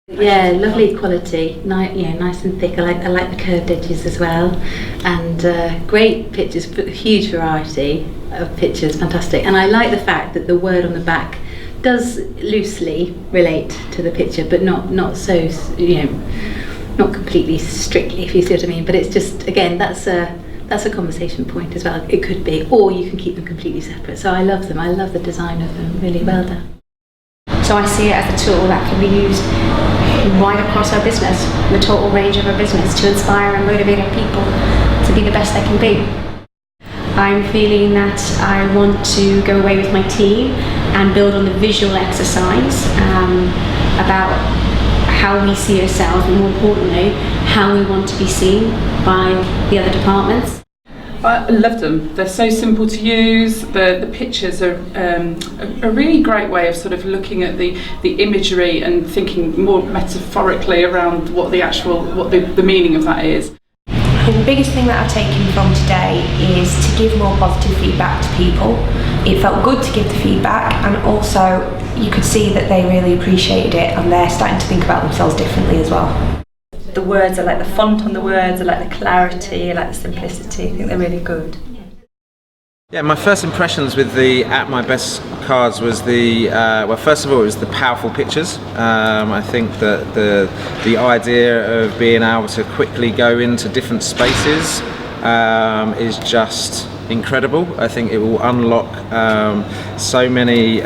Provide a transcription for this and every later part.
Yeah, lovely quality, nice and thick. I like the curved edges as well, and great pictures, huge variety of pictures, fantastic. And I like the fact that the word on the back does loosely relate to the picture, but not so, not completely strictly, if you see what I mean. But it's just, again, that's a conversation point as well. It could be, or you can keep them completely separate. So I love them. I love the design of them. Really well done. So I see it as a tool that can be used right across our business, the total range of our business, to inspire and motivate our people to be the best they can be. I'm feeling that I want to go away with my team and build on the visual exercise about how we see ourselves, and more importantly, how we want to be seen by the other departments. I love them. They're so simple to use. The pictures are a really great way of sort of looking at the imagery and thinking more metaphorically around what the meaning of that is. The biggest thing that I've taken from today is to give more positive feedback to people. It felt good to give the feedback, and also you could see that they really appreciated it and they're starting to think about themselves differently as well. The words, I like the font on the words, I like the clarity, I like the simplicity. I think they're really good. Yeah, my first impressions with the At My Best cards was well, first of all, it was the powerful pictures. I think that the idea of being able to quickly go into different spaces is just incredible. I think it will unlock so many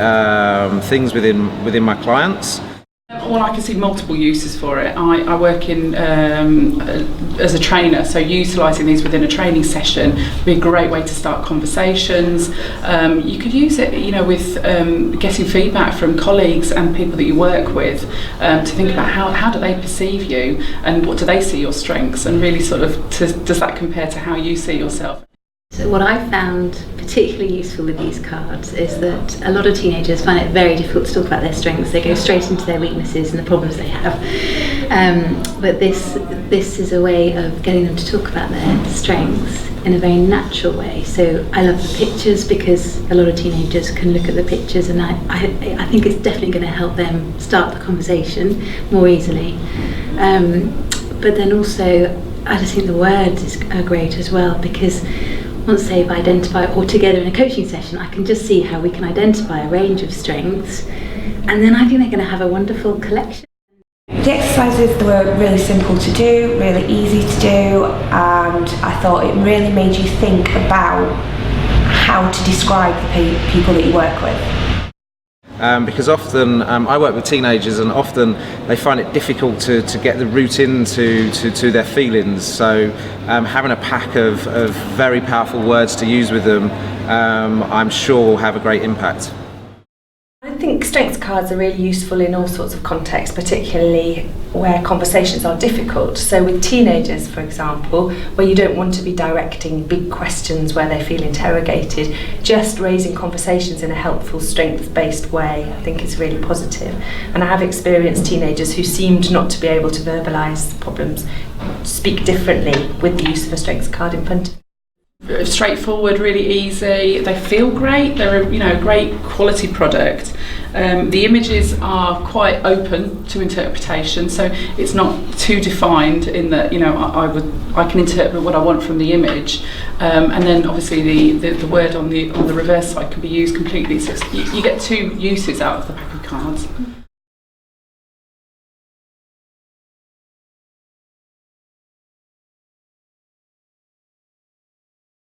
things within my clients. Well, I can see multiple uses for it. I work in as a trainer, so utilising these within a training session would be a great way to start conversations. You could use it, with getting feedback from colleagues and people that you work with, to think about how do they perceive you and what do they see your strengths, and really sort of does that compare to how you see yourself. So what I found particularly useful with these cards is that a lot of teenagers find it very difficult to talk about their strengths. They go straight into their weaknesses and the problems they have. But this is a way of getting them to talk about their strengths in a very natural way. So I love the pictures because a lot of teenagers can look at the pictures, and I think it's definitely going to help them start the conversation more easily. But then also I just think the words are great as well, because once they've identified, or together in a coaching session, I can just see how we can identify a range of strengths, and then I think they're going to have a wonderful collection. The exercises were really simple to do, really easy to do, and I thought it really made you think about how to describe the people that you work with. Because often I work with teenagers, and often they find it difficult to get the root into their feelings. So having a pack of very powerful words to use with them, I'm sure will have a great impact. I think strengths cards are really useful in all sorts of contexts, particularly where conversations are difficult. So with teenagers, for example, where you don't want to be directing big questions where they feel interrogated, just raising conversations in a helpful, strengths-based way, I think is really positive. And I have experienced teenagers who seemed not to be able to verbalise problems, speak differently with the use of a strengths card in front of them. Straightforward, really easy. They feel great. They're a great quality product. The images are quite open to interpretation, so it's not too defined in that I can interpret what I want from the image, and then obviously the word on the reverse side can be used completely. So you get two uses out of the pack of cards.